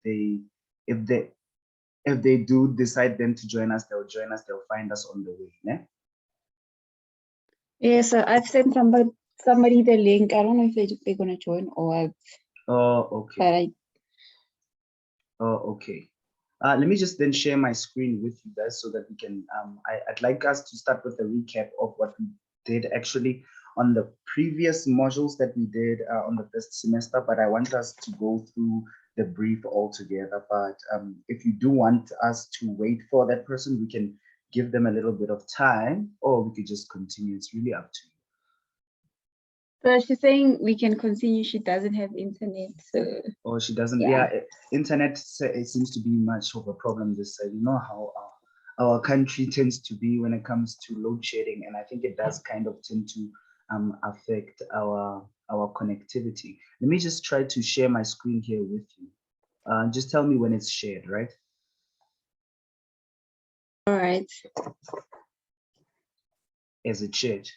if they do decide then to join us, they'll join us. They'll find us on the way. Yeah. Yes, I've sent somebody the link. I don't know if they're gonna join or I've. Oh, okay. Oh, okay. Let me just then share my screen with you guys so that we can. I'd like us to start with a recap of what we did actually on the previous modules that we did on the first semester, but I want us to go through the brief all together. But if you do want us to wait for that person, we can give them a little bit of time, or we could just continue. It's really up to you. So she's saying we can continue. She doesn't have internet, so. Oh, she doesn't. Yeah, internet it seems to be much of a problem this side. You know how our country tends to be when it comes to load shedding, and I think it does kind of tend to affect our connectivity. Let me just try to share my screen here with you. Just tell me when it's shared, right? All right. Is it shared?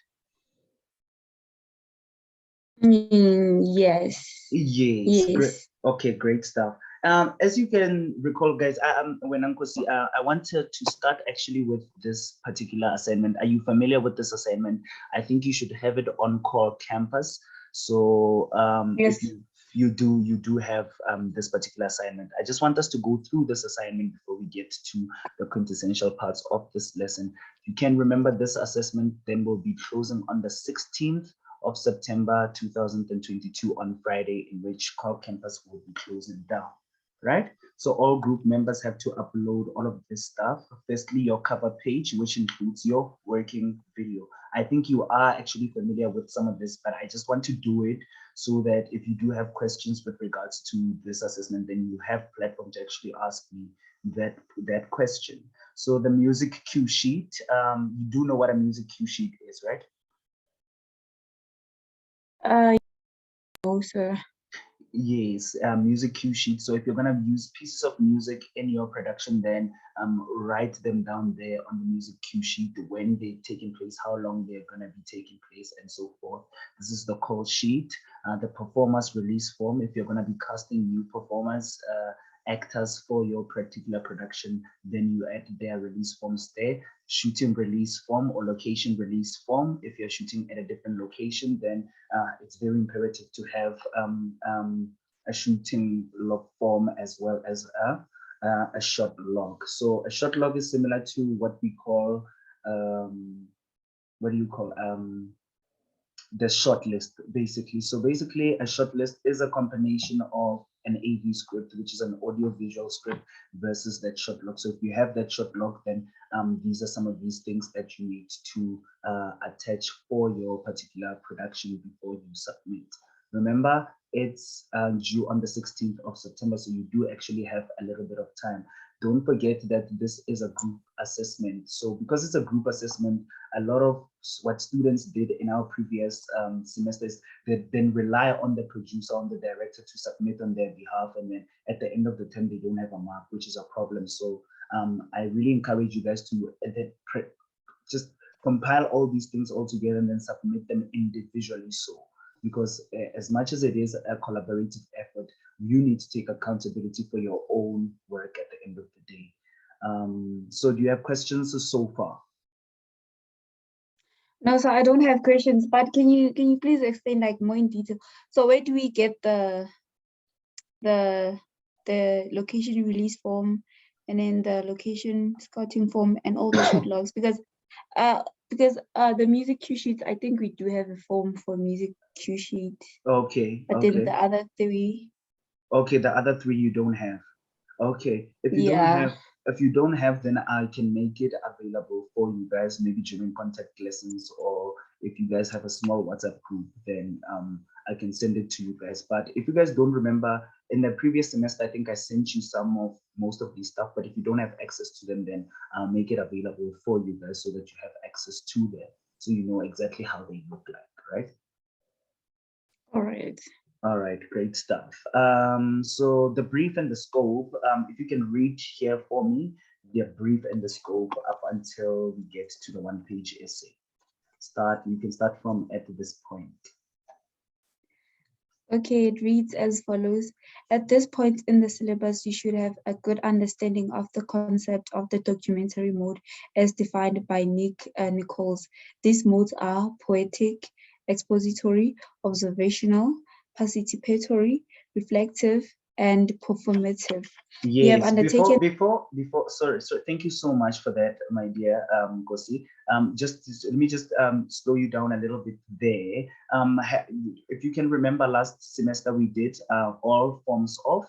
Yes. Yes. Great. Okay, great stuff. As you can recall, guys, when I wanted to start actually with this particular assignment. Are you familiar with this assignment? I think you should have it on Core Campus. So yes. if you do have this particular assignment. I just want us to go through this assignment before we get to the quintessential parts of this lesson. You can remember this assessment then will be closing on the 16th of September 2022 on Friday, in which Core Campus will be closing down, right? So all group members have to upload all of this stuff. Firstly, your cover page, which includes your working video. I think you are actually familiar with some of this, but I just want to do it so that if you do have questions with regards to this assessment, then you have platform to actually ask me that question. So the music cue sheet, you do know what a music cue sheet is, right? No, sir. Yes, music cue sheet. So if you're gonna use pieces of music in your production, then write them down there on the music cue sheet, when they're taking place, how long they're gonna be taking place, and so forth. This is the call sheet, the performance release form. If you're gonna be casting new performers, actors for your particular production, then you add their release forms there. Shooting release form or location release form. If you're shooting at a different location, then it's very imperative to have a shooting log form as well as a shot log. So a shot log is similar to what we call the short list, basically. So basically a short list is a combination of an AV script, which is an audio visual script, versus that short log. So if you have that short log, then these are some of these things that you need to attach for your particular production before you submit. Remember, it's due on the 16th of September, so you do actually have a little bit of time. Don't forget that this is a group assessment. So because it's a group assessment, a lot of what students did in our previous semesters, they then rely on the producer, on the director to submit on their behalf. And then at the end of the term, they don't have a mark, which is a problem. So I really encourage you guys to just compile all these things all together and then submit them individually. So because as much as it is a collaborative effort, you need to take accountability for your own work at the end of the day. So do you have questions so far? No, so I don't have questions, but can you please explain like more in detail? So where do we get the location release form and then the location scouting form and all the short logs? Because the music cue sheets, I think we do have a form for music cue sheet. Okay. But then the other three. Okay, the other three you don't have. Okay, if you don't have, then I can make it available for you guys, maybe during contact lessons, or if you guys have a small WhatsApp group, then I can send it to you guys. But if you guys don't remember, in the previous semester, I think I sent you most of these stuff, but if you don't have access to them, then I'll make it available for you guys so that you have access to them, so you know exactly how they look like, right? All right. All right, great stuff. So the brief and the scope, if you can read here for me, the brief and the scope up until we get to the one-page essay. You can start from at this point. Okay, it reads as follows. At this point in the syllabus, you should have a good understanding of the concept of the documentary mode as defined by Nichols. These modes are poetic, expository, observational, participatory, reflective, and performative. You have Yes, undertaken. sorry, thank you so much for that, my dear Kosi. Let me just slow you down a little bit there. If you can remember last semester, we did all forms of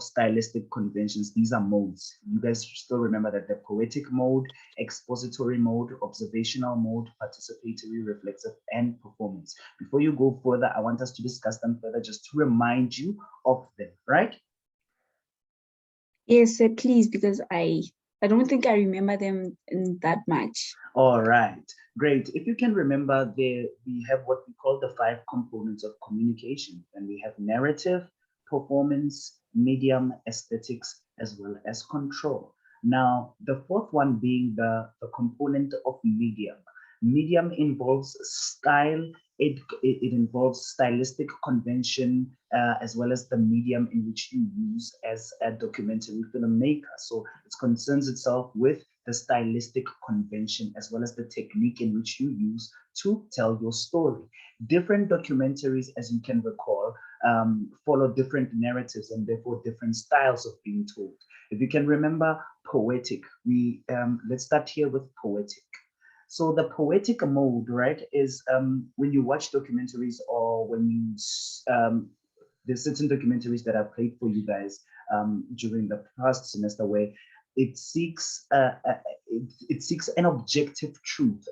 stylistic conventions. These are modes. You guys still remember that: the poetic mode, expository mode, observational mode, participatory, reflexive, and performance. Before you go further, I want us to discuss them further just to remind you of them, right? Yes, sir, please, because I don't think I remember them in that much. All right, great. If you can remember, there we have what we call the 5 components of communication, and we have narrative, performance, medium, aesthetics, as well as control. Now, the fourth one being the component of medium. Medium involves style. It involves stylistic convention, as well as the medium in which you use as a documentary filmmaker. So it concerns itself with the stylistic convention as well as the technique in which you use to tell your story. Different documentaries, as you can recall, follow different narratives and therefore different styles of being told. If you can remember poetic, let's start here with poetic. So the poetic mode, right, is when you watch documentaries or when you there's certain documentaries that I played for you guys during the past semester where it seeks it seeks an objective truth.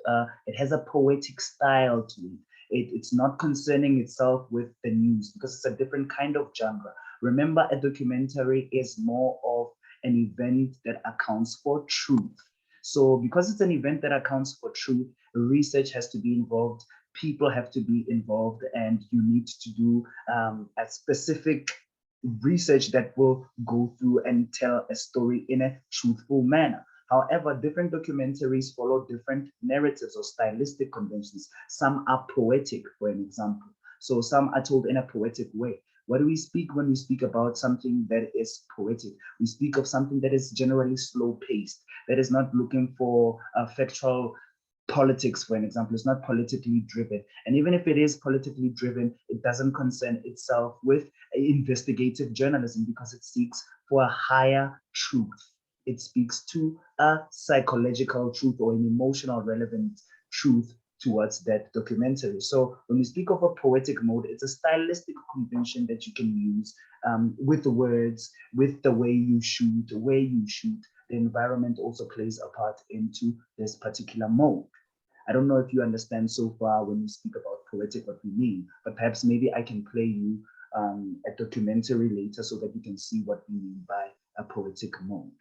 It has a poetic style to it. It's not concerning itself with the news because it's a different kind of genre. Remember, a documentary is more of an event that accounts for truth. So because it's an event that accounts for truth, research has to be involved, people have to be involved, and you need to do a specific research that will go through and tell a story in a truthful manner. However, different documentaries follow different narratives or stylistic conventions. Some are poetic, for an example. So some are told in a poetic way. What do we speak when we speak about something that is poetic? We speak of something that is generally slow paced, that is not looking for factual politics, for an example. It's not politically driven. And even if it is politically driven, it doesn't concern itself with investigative journalism because it seeks for a higher truth. It speaks to a psychological truth or an emotional relevant truth towards that documentary. So when we speak of a poetic mode, it's a stylistic convention that you can use with the words, with the way you shoot, the way you shoot. The environment also plays a part into this particular mode. I don't know if you understand so far when we speak about poetic what we mean, but perhaps maybe I can play you a documentary later so that you can see what we mean by a poetic mode.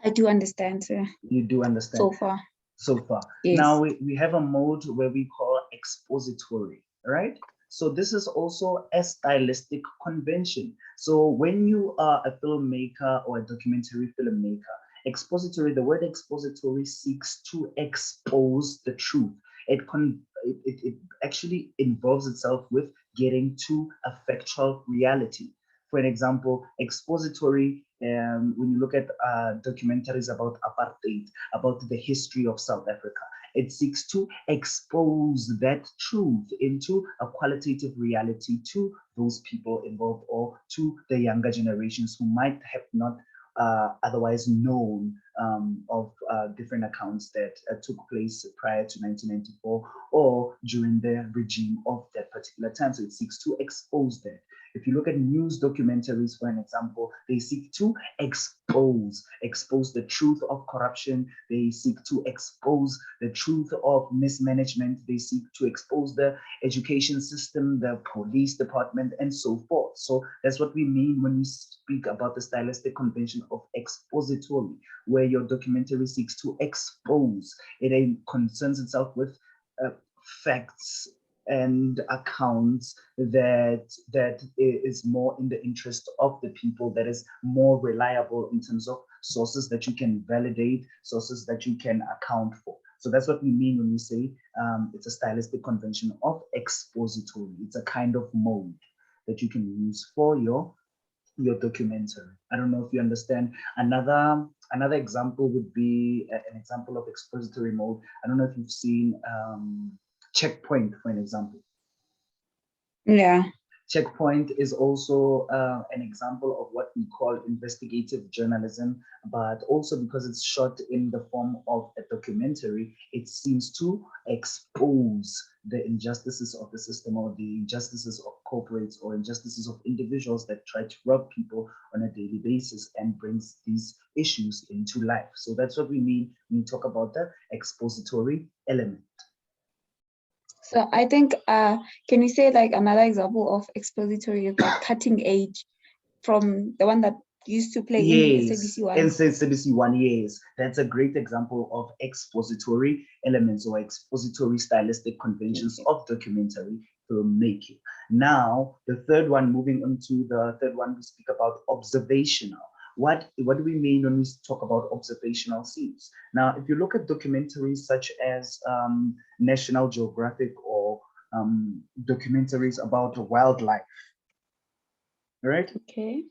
I do understand, sir. You do understand So far. so far. Yes. Now we have a mode where we call expository, right? So this is also a stylistic convention. So when you are a filmmaker or a documentary filmmaker, expository, the word expository seeks to expose the truth. It actually involves itself with getting to a factual reality. For an example, expository, when you look at documentaries about apartheid, about the history of South Africa, it seeks to expose that truth into a qualitative reality to those people involved or to the younger generations who might have not otherwise known of different accounts that took place prior to 1994 or during the regime of that particular time. So it seeks to expose that. If you look at news documentaries, for an example, they seek to expose the truth of corruption. They seek to expose the truth of mismanagement. They seek to expose the education system, the police department, and so forth. So that's what we mean when we speak about the stylistic convention of expository, where your documentary seeks to expose. It concerns itself with facts and accounts that is more in the interest of the people, that is more reliable in terms of sources that you can validate, sources that you can account for. So that's what we mean when we say it's a stylistic convention of expository. It's a kind of mode that you can use for your documentary. I don't know if you understand. Another example would be an example of expository mode. I don't know if you've seen Checkpoint, for an example. Yeah. Checkpoint is also an example of what we call investigative journalism, but also because it's shot in the form of a documentary, it seems to expose the injustices of the system, or the injustices of corporates, or injustices of individuals that try to rob people on a daily basis, and brings these issues into life. So that's what we mean when we talk about the expository element. So I think, can you say like another example of expository is like Cutting Edge, from the one that used to play in SABC1? In SABC1, yes. That's a great example of expository elements or expository stylistic conventions of documentary filmmaking. Now, the third one, moving on to the third one, we speak about observational. What do we mean when we talk about observational scenes? Now, if you look at documentaries such as National Geographic, or documentaries about wildlife, right? Okay.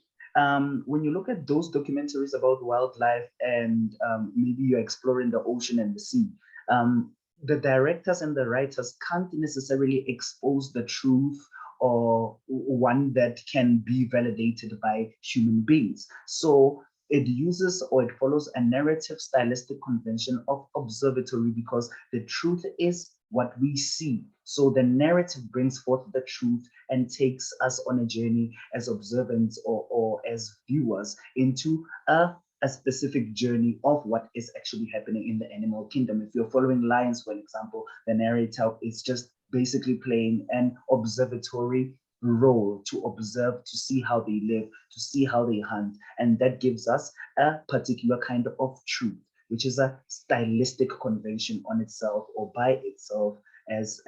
When you look at those documentaries about wildlife, and maybe you're exploring the ocean and the sea, the directors and the writers can't necessarily expose the truth, or one that can be validated by human beings. So it uses, or it follows, a narrative stylistic convention of observatory, because the truth is what we see. So the narrative brings forth the truth and takes us on a journey as observants, or as viewers, into a specific journey of what is actually happening in the animal kingdom. If you're following lions, for example, the narrator is just basically playing an observatory role, to observe, to see how they live, to see how they hunt, and that gives us a particular kind of truth, which is a stylistic convention on itself, or by itself, as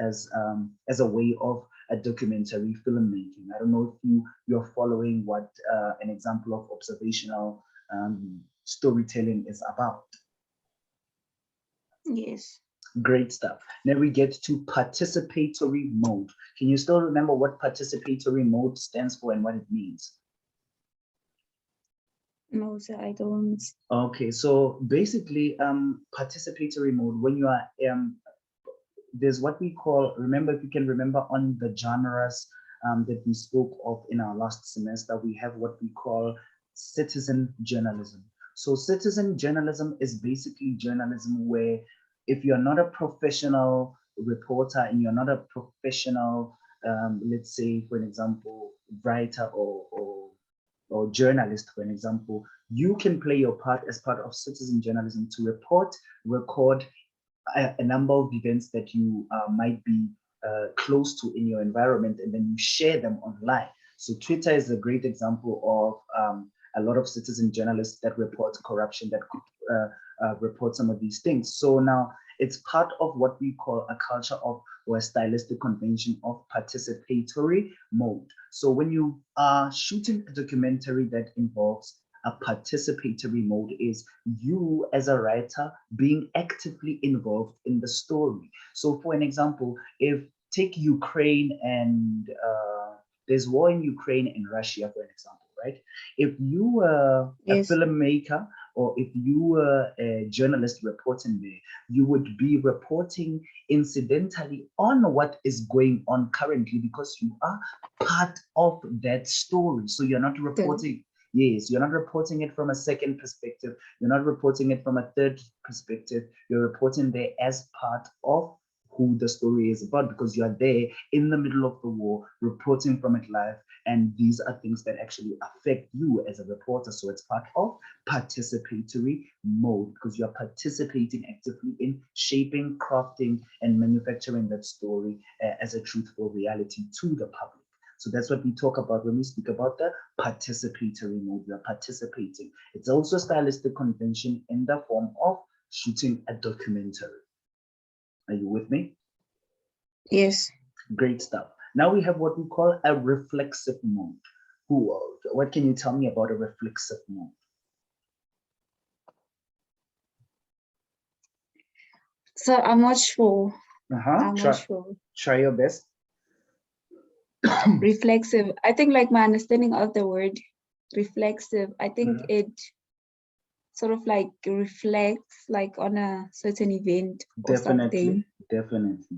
a way of a documentary filmmaking. I don't know if you're following what an example of observational storytelling is about. Yes. Great stuff. Now we get to participatory mode. Can you still remember what participatory mode stands for and what it means? No, sir, I don't. Okay, so basically, participatory mode, when you are there's what we call, remember, if you can remember on the genres that we spoke of in our last semester, we have what we call citizen journalism. So citizen journalism is basically journalism where, if you're not a professional reporter, and you're not a professional, let's say, for an example, writer, or journalist, for an example, you can play your part as part of citizen journalism to report, record a number of events that you might be close to in your environment, and then you share them online. So Twitter is a great example of a lot of citizen journalists that report corruption, that report some of these things. So now it's part of what we call a culture of, or a stylistic convention of, participatory mode. So when you are shooting a documentary that involves a participatory mode, is you as a writer being actively involved in the story. So for an example, if take Ukraine, and there's war in Ukraine and Russia, for an example, right? If you were Yes. a filmmaker, or if you were a journalist reporting there, you would be reporting incidentally on what is going on currently, because you are part of that story. So you're not reporting. Yes, you're not reporting it from a second perspective. You're not reporting it from a third perspective. You're reporting there as part of who the story is about, because you are there in the middle of the war, reporting from it live. And these are things that actually affect you as a reporter. So it's part of participatory mode, because you're participating actively in shaping, crafting, and manufacturing that story as a truthful reality to the public. So that's what we talk about when we speak about the participatory mode. We are participating. It's also a stylistic convention in the form of shooting a documentary. Are you with me? Yes. Great stuff. Now we have what we call a reflexive mode. What can you tell me about a reflexive mode? So I'm not sure. I'm Try, not sure. try your best. Reflexive. I think like my understanding of the word reflexive, I think it sort of like reflects like on a certain event or something. Definitely.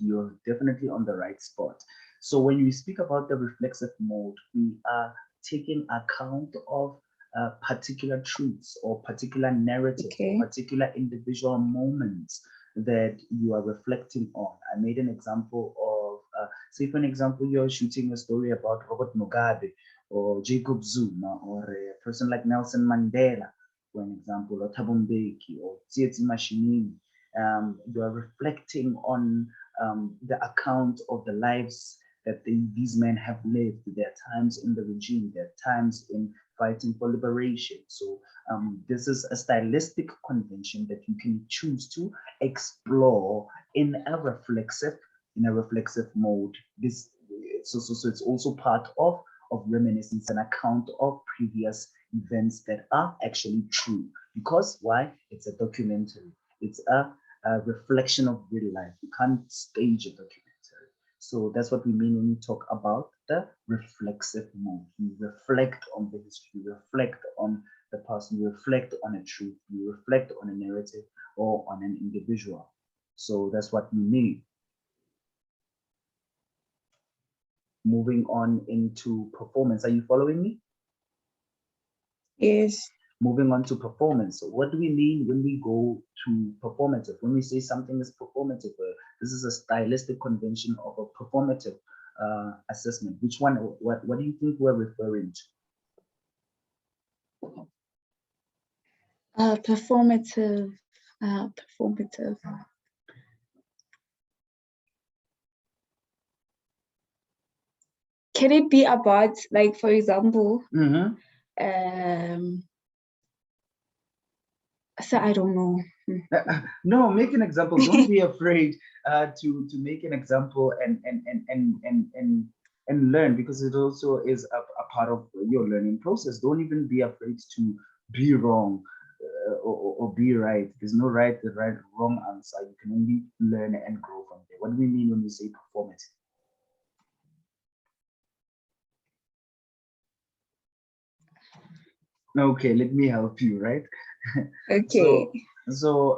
You're definitely on the right spot. So when we speak about the reflexive mode, we are taking account of particular truths or particular narratives Okay. or particular individual moments that you are reflecting on. I made an example of, say for an example, you're shooting a story about Robert Mugabe or Jacob Zuma or a person like Nelson Mandela, for an example, or Thabo Mbeki or Tsietsi Mashinini. You are reflecting on the account of the lives that these men have lived, their times in the regime, their times in fighting for liberation. So this is a stylistic convention that you can choose to explore in a reflexive mode. So it's also part of reminiscence, an account of previous events that are actually true. Because why? It's a documentary. It's a reflection of real life. You can't stage a documentary. So that's what we mean when we talk about the reflexive mode. You reflect on the history, you reflect on the past, you reflect on a truth, you reflect on a narrative or on an individual. So that's what we mean. Moving on into performance. Are you following me? Yes. Moving on to performance. So what do we mean when we go to performative? When we say something is performative, this is a stylistic convention of a performative assessment. Which one? What do you think we're referring to? Performative. Performative. Can it be about, like, for example, so I don't know. No, make an example. Don't be afraid to make an example and learn, because it also is a part of your learning process. Don't even be afraid to be wrong or be right. There's no right wrong answer. You can only learn and grow from there. What do we mean when we say performative? Okay, let me help you, right? Okay. So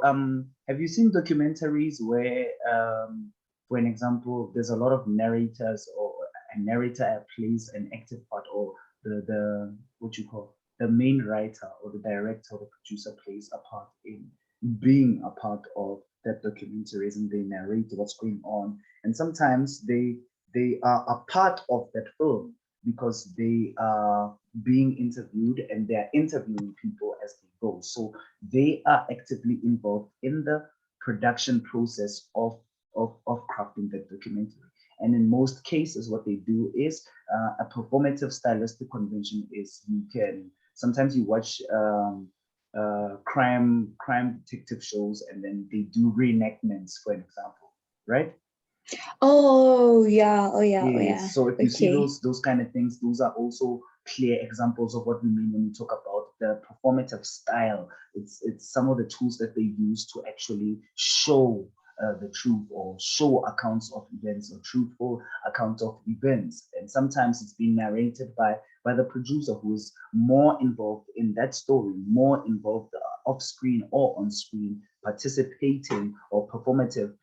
have you seen documentaries where, for an example, there's a lot of narrators, or a narrator plays an active part, or the what you call the main writer or the director or the producer plays a part in being a part of that documentaries, and they narrate what's going on, and sometimes they are a part of that film because they are being interviewed and they're interviewing people as they go. So they are actively involved in the production process of crafting that documentary. And in most cases, what they do is a performative stylistic convention is you can, sometimes you watch crime detective shows and then they do reenactments, for an example, right? Oh yeah, So if you see okay. those kind of things, those are also clear examples of what we mean when we talk about the performative style. It's some of the tools that they use to actually show the truth, or show accounts of events, or truthful accounts of events. And sometimes it's being narrated by the producer, who is more involved in that story, more involved off screen or on screen, participating or performatively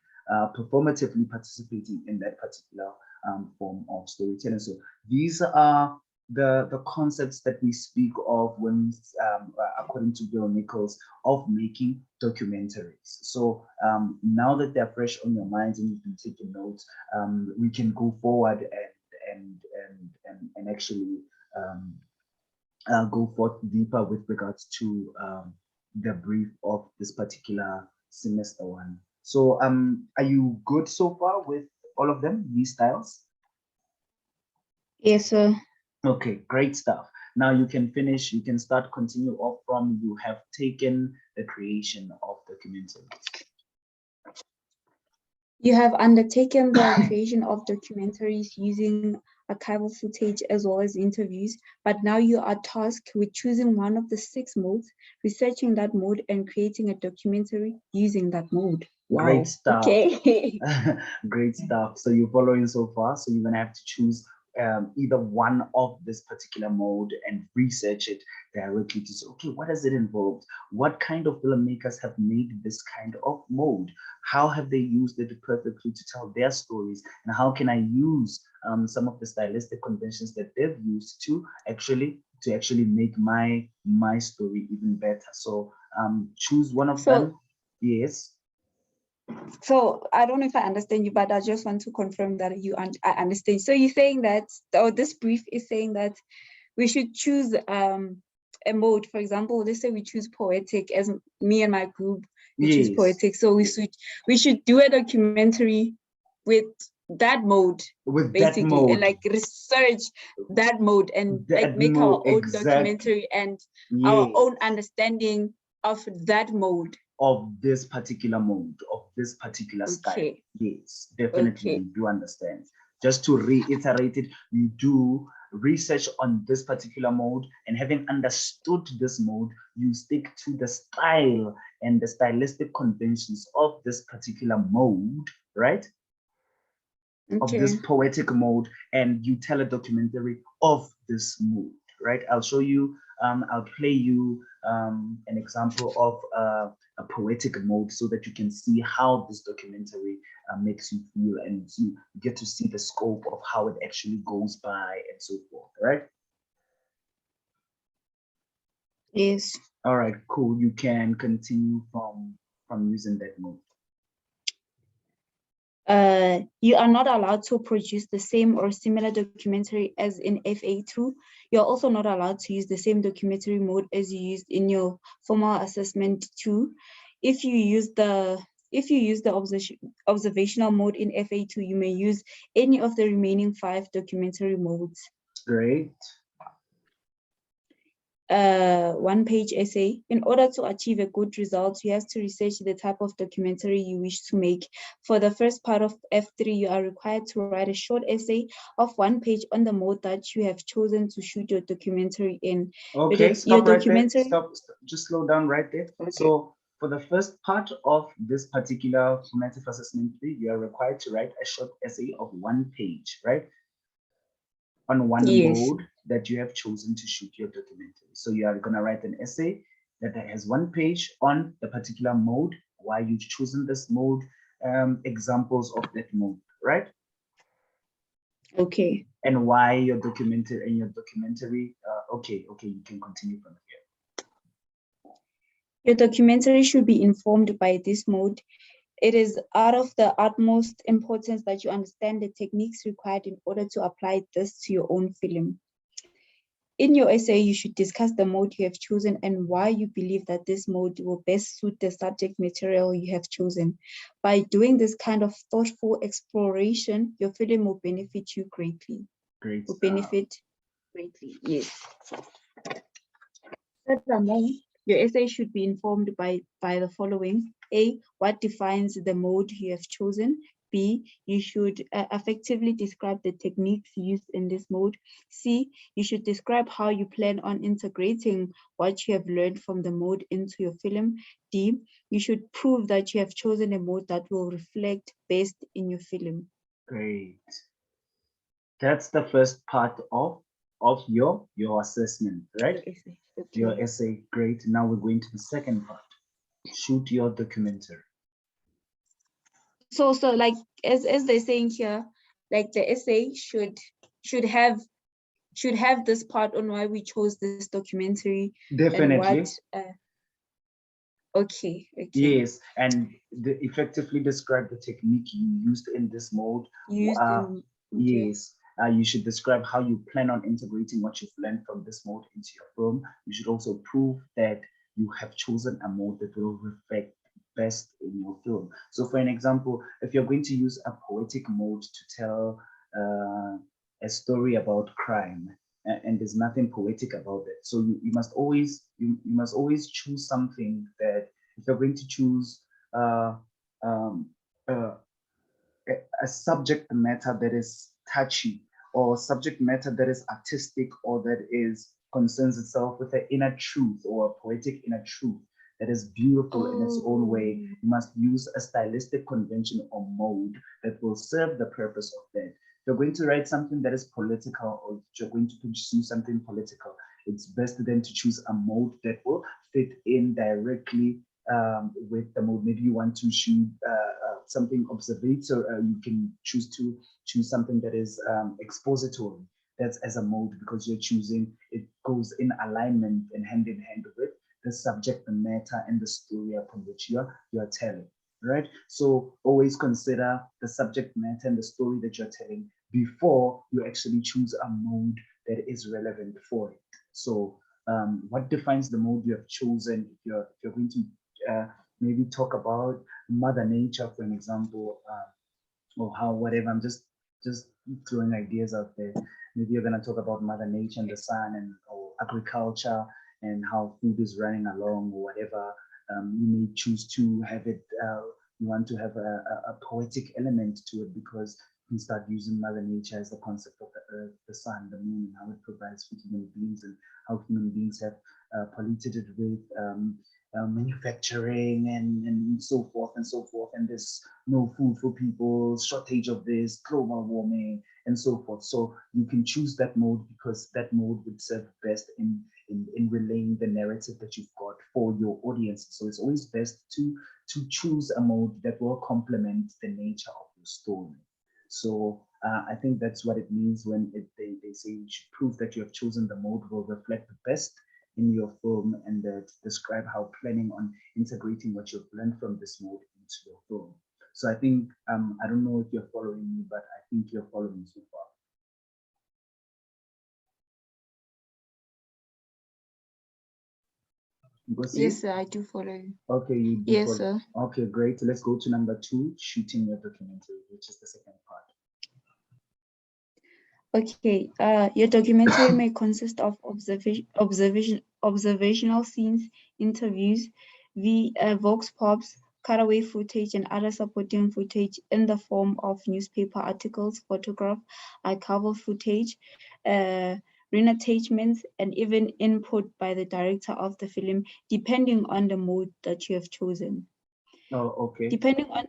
participating in that particular form of storytelling. So these are the concepts that we speak of when, according to Bill Nichols, of making documentaries. So now that they're fresh on your minds and you've been taking notes, we can go forward and actually go forth deeper with regards to the brief of this particular semester one. So are you good so far with all of them, these styles? Yes, sir. Okay, great stuff. Now you can finish, you can start, continue off from you have taken the creation of documentaries. You have undertaken the creation of documentaries using archival footage, as well as interviews. But now you are tasked with choosing one of the 6 modes, researching that mode, and creating a documentary using that mode. Wow. Great stuff. Okay. Great stuff. So you're following so far. So you're gonna have to choose either one of this particular mode and research it directly to say, okay, what does it involve? What kind of filmmakers have made this kind of mode? How have they used it perfectly to tell their stories? And how can I use some of the stylistic conventions that they've used to actually make my story even better? So choose one of them. Yes. So I don't know if I understand you, but I just want to confirm that I understand. So you're saying that, or this brief is saying that we should choose a mode. For example, let's say we choose poetic, as me and my group, we choose poetic. So we should do a documentary with that mode, with basically, that mode, and like research that mode and like make our own documentary and our own understanding of that mode. Of this particular mode, of this particular style. Yes, definitely, you do understand. Just to reiterate it, you do research on this particular mode, and having understood this mode, you stick to the style and the stylistic conventions of this particular mode, right? Of this poetic mode, and you tell a documentary of this mode, right? I'll show you, I'll play you an example of a poetic mode so that you can see how this documentary makes you feel, and you get to see the scope of how it actually goes by and so forth, right? Yes. All right, cool. You can continue from using that mode. You are not allowed to produce the same or similar documentary as in FA2. You're also not allowed to use the same documentary mode as you used in your formal assessment 2. If you use the observational mode in FA2, you may use any of the remaining 5 documentary modes. Great. 1-page essay. In order to achieve a good result, you have to research the type of documentary you wish to make. For the first part of F3, you are required to write a short essay of 1 page on the mode that you have chosen to shoot your documentary in. Okay, stop right there. Stop, just slow down right there. Okay. So for the first part of this particular formative assessment 3, you are required to write a short essay of 1 page, right? On one mode that you have chosen to shoot your documentary. So you are going to write an essay that has 1 page on the particular mode, why you've chosen this mode, examples of that mode, right? Okay. And why your documentary okay, you can continue from here. Your documentary should be informed by this mode. It is out of the utmost importance that you understand the techniques required in order to apply this to your own film. In your essay, you should discuss the mode you have chosen and why you believe that this mode will best suit the subject material you have chosen. By doing this kind of thoughtful exploration, your film will benefit you greatly. Yes. Furthermore, your essay should be informed by the following. A, what defines the mode you have chosen? B, you should effectively describe the techniques used in this mode. C, you should describe how you plan on integrating what you have learned from the mode into your film. D, you should prove that you have chosen a mode that will reflect best in your film. Great. That's the first part of your assessment, right? Your essay. Great. Now we're going to the second part. Shoot your documentary. So like as they're saying here, like the essay should have this part on why we chose this documentary. Definitely. And what, okay. Yes, and effectively describe the technique you used in this mode. Yes. You should describe how you plan on integrating what you've learned from this mode into your film. You should also prove that you have chosen a mode that will reflect best in your film. So for an example, if you're going to use a poetic mode to tell a story about crime, and there's nothing poetic about it, so you must always choose something that, if you're going to choose a subject matter that is touchy or subject matter that is artistic or that is concerns itself with an inner truth or a poetic inner truth that is beautiful in its own way, you must use a stylistic convention or mode that will serve the purpose of that. If you're going to write something that is political, or if you're going to pursue something political, it's best then to choose a mode that will fit in directly with the mode. Maybe you want to shoot something observatory, you can choose to choose something that is expository. That's as a mode because you're choosing, it goes in alignment and hand in hand with the subject, the matter, and the story upon which you're telling, right? So always consider the subject matter and the story that you're telling before you actually choose a mode that is relevant for it. So what defines the mode you have chosen? If you're going to maybe talk about Mother Nature, for an example, or how whatever, I'm just throwing ideas out there. Maybe you're going to talk about Mother Nature and the sun and or agriculture and how food is running along or whatever. You may choose to have it, you want to have a poetic element to it because you can start using Mother Nature as the concept of the earth, the sun, the moon, and how it provides for human beings and how human beings have polluted it with manufacturing and so forth and so forth. And there's no food for people, shortage of this, global warming, and so forth. So you can choose that mode because that mode would serve best in relaying the narrative that you've got for your audience. So it's always best to choose a mode that will complement the nature of your story. So I think that's what it means when they say you should prove that you have chosen the mode will reflect the best in your film and that describe how planning on integrating what you've learned from this mode into your film. So I think, I don't know if you're following me, but I think you're following so far. Yes, sir, I do follow you. Okay, you do yes, follow. Sir. Okay, great. Let's go to number 2, shooting your documentary, which is the second part. Okay, your documentary may consist of observational scenes, interviews, vox pops, cutaway footage, and other supporting footage in the form of newspaper articles, photograph, archival footage, reattachments, and even input by the director of the film, depending on the mode that you have chosen. Oh, okay. Depending on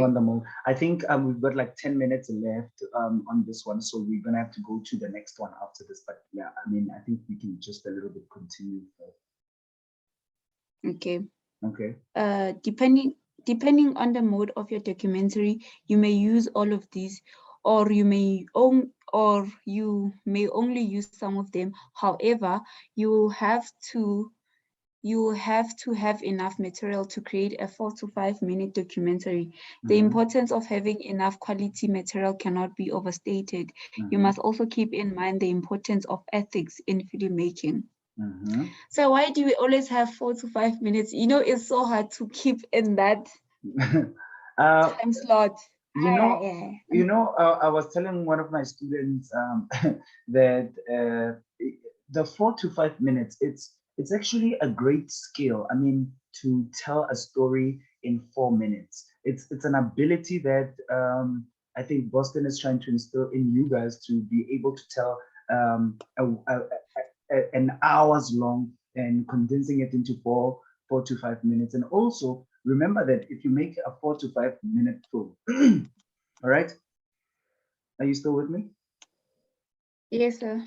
on the mode. I think we've got like 10 minutes left on this one, so we're gonna have to go to the next one after this. But yeah, I mean, I think we can just a little bit continue. Okay. Okay. Depending on the mode of your documentary, you may use all of these, or you may only use some of them. However, you have to have enough material to create a 4 to 5 minute documentary. The importance of having enough quality material cannot be overstated. You must also keep in mind the importance of ethics in filmmaking. So why do we always have 4 to 5 minutes? You know, it's so hard to keep in that time slot. I was telling one of my students that the 4 to 5 minutes, it's actually a great skill. I mean, to tell a story in 4 minutes. It's an ability that I think Boston is trying to instill in you guys to be able to tell an hours long and condensing it into 4 to 5 minutes. And also remember that if you make a 4 to 5 minute film, all right, are you still with me? Yes, sir.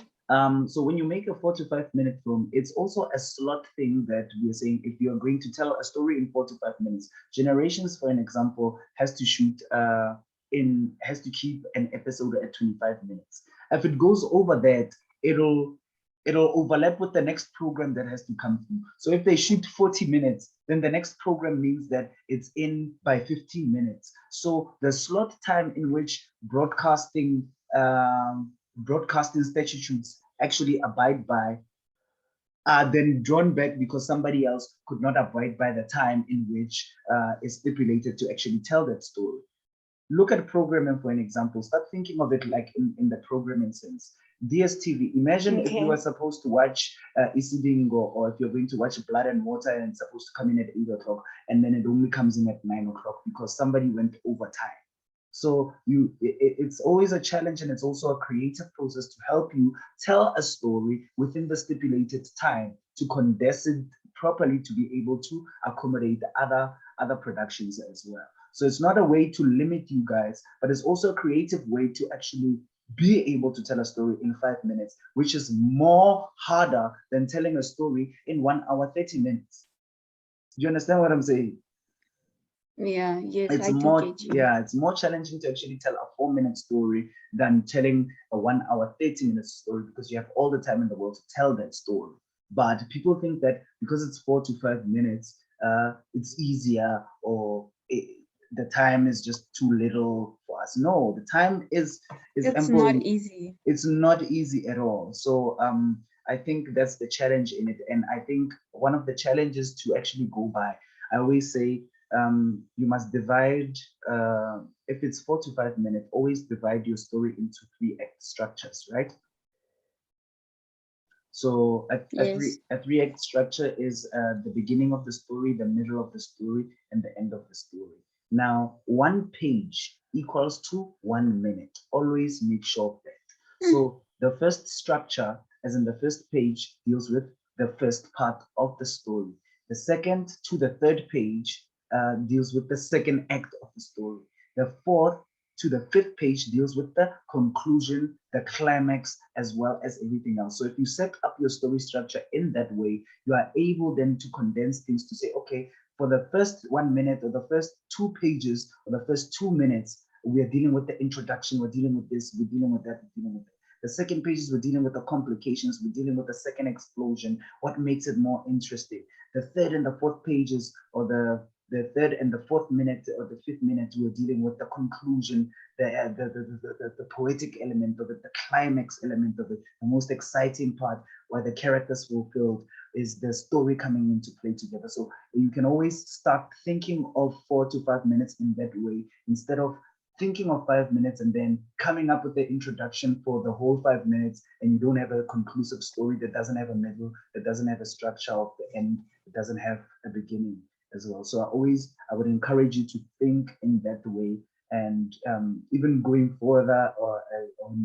So when you make a 4 to 5 minute film, it's also a slot thing that we're saying if you're going to tell a story in 4 to 5 minutes. Generations, for an example, has to shoot has to keep an episode at 25 minutes. If it goes over that, it'll overlap with the next program that has to come through. So if they shoot 40 minutes, then the next program means that it's in by 15 minutes. So the slot time in which broadcasting statutes actually abide by are then drawn back because somebody else could not abide by the time in which is stipulated to actually tell that story. Look at programming, for an example. Start thinking of it like in the programming sense. DSTV, imagine if you were supposed to watch Isidingo, or if you're going to watch Blood and Water and it's supposed to come in at 8 o'clock, and then it only comes in at 9 o'clock because somebody went over time. So it's always a challenge, and it's also a creative process to help you tell a story within the stipulated time, to condense it properly, to be able to accommodate other productions as well. So it's not a way to limit you guys, but it's also a creative way to actually be able to tell a story in 5 minutes, which is more harder than telling a story in 1 hour, 30 minutes. Do you understand what I'm saying? Yeah, yes, It's I do more, get you. yeah, it's more challenging to actually tell a 4-minute story than telling a 1 hour, 30-minute story, because you have all the time in the world to tell that story. But people think that because it's 4 to 5 minutes, it's easier, or the time is just too little for us. No, the time is It's ample. not easy. It's not easy at all. So I think that's the challenge in it. And I think one of the challenges to actually go by, I always say, you must divide, if it's 4 to 5 minutes, always divide your story into 3 act structures, right? So Yes. a 3 act structure is the beginning of the story, the middle of the story, and the end of the story. Now, 1 page equals to 1 minute. Always make sure of that. So the first structure, as in the first page, deals with the first part of the story. The second to the third page deals with the second act of the story. The fourth to the 5th page deals with the conclusion, the climax, as well as everything else. So if you set up your story structure in that way, you are able then to condense things to say, okay, for the first 1 minute, or the first 2 pages, or the first 2 minutes, we are dealing with the introduction, we're dealing with this, we're dealing with that, we're dealing with that. The second pages, we're dealing with the complications, we're dealing with the second explosion, what makes it more interesting. The third and the fourth pages, or the third and the fourth minute, or the 5th minute, we're dealing with the conclusion, the poetic element of it, the climax element of it, the most exciting part, where the characters fulfilled, is the story coming into play together. So you can always start thinking of 4 to 5 minutes in that way, instead of thinking of 5 minutes and then coming up with the introduction for the whole 5 minutes, and you don't have a conclusive story that doesn't have a middle, that doesn't have a structure of the end, it doesn't have a beginning as well. So I would encourage you to think in that way. And even going further, or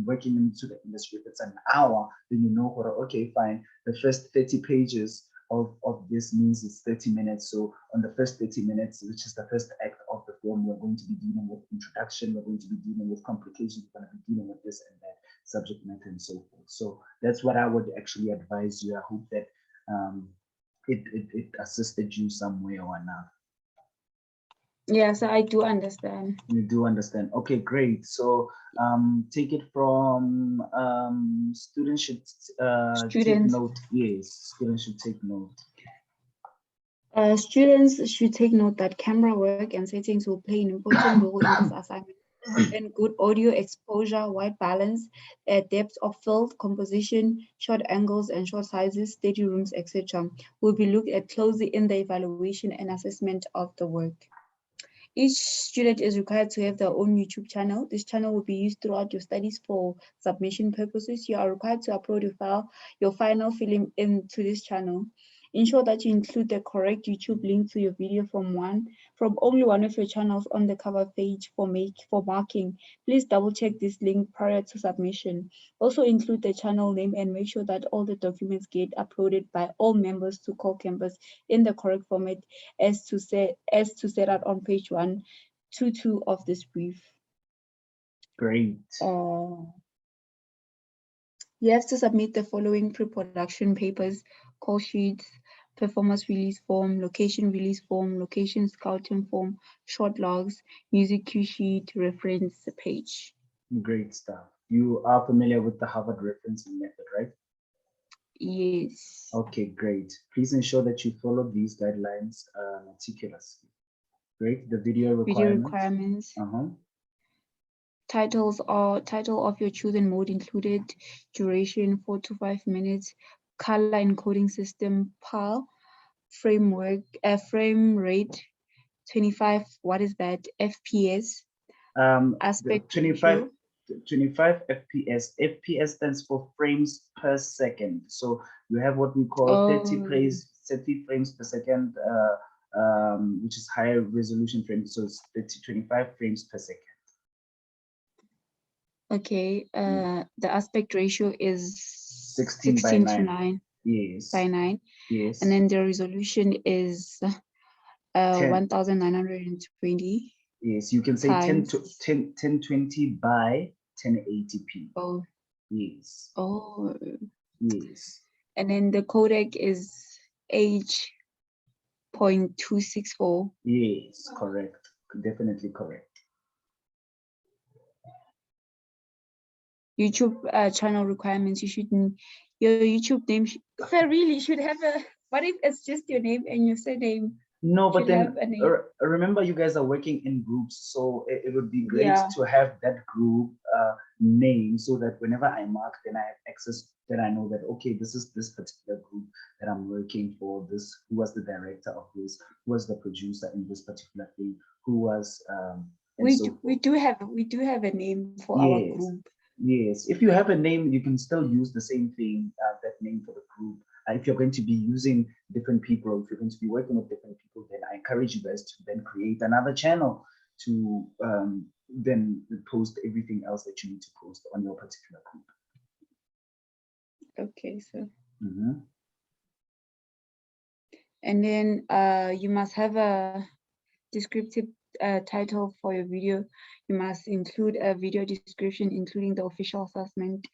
working into the industry, if it's an hour, then you know, okay, fine, the first 30 pages of this means it's 30 minutes. So on the first 30 minutes, which is the first act of the film, we're going to be dealing with introduction, we're going to be dealing with complications, we're going to be dealing with this and that subject matter and so forth. So that's what I would actually advise you. I hope that it assisted you some way or another. Yes, I do understand. You do understand. Okay, great. So take it from students should take note. Yes, students should take note. Students should take note that camera work and settings will play an important role in this assignment. And good audio exposure, white balance, depth of field, composition, short angles and short sizes, steady rooms, etc. will be looked at closely in the evaluation and assessment of the work. Each student is required to have their own YouTube channel. This channel will be used throughout your studies for submission purposes. You are required to upload your final film into this channel. Ensure that you include the correct YouTube link to your video from only one of your channels on the cover page for marking. Please double check this link prior to submission. Also include the channel name and make sure that all the documents get uploaded by all members to core campus in the correct format as to set out on page 122 of this brief. Great. You have to submit the following pre-production papers: call sheets, performance release form, location release form, location scouting form, short logs, music cue sheet, reference page. Great stuff. You are familiar with the Harvard referencing method, right? Yes. Okay, great. Please ensure that you follow these guidelines meticulously. Great. The video requirements. Title of your chosen mode included, duration 4 to 5 minutes, color encoding system PAL, framework, frame rate 25, what is that, FPS, aspect 25 FPS. FPS stands for frames per second. So you have what we call 30 frames per second, which is higher resolution frames. So it's 25 frames per second. Okay. The aspect ratio is 16 by 16 to 9. 9 Yes. by 9. Yes. And then the resolution is 10. 1920. Yes, you can say 1020 by 1080p. Oh. Yes. Oh. Yes. And then the codec is H.264. Yes, correct. Definitely correct. YouTube channel requirements. You shouldn't. Your YouTube name really should have a. What if it's just your name and your surname? No, but then Have a name. remember, you guys are working in groups, so it would be great Yeah. to have that group name, so that whenever I mark, then I have access, that I know that, okay, this is this particular group that I'm working for. This, who was the director of this, who was the producer in this particular thing, who was We do have a name for our group. Yes, if you have a name, you can still use the same thing, that name for the group. If you're going to be using different people, if you're going to be working with different people, then I encourage you guys to then create another channel to then post everything else that you need to post on your particular group. Okay, so. And then you must have a descriptive title for your video. You must include a video description, including the official assessment.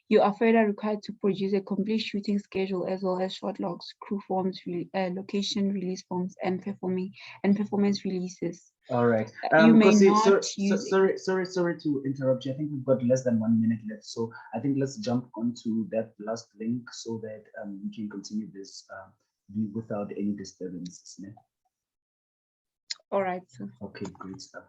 You are further required to produce a complete shooting schedule, as well as short logs, crew forms, location release forms, and performance releases. All right. You may not sorry to interrupt you. I think we've got less than 1 minute left, so I think let's jump onto that last link so that we can continue this without any disturbances. All right. So. Okay, great stuff.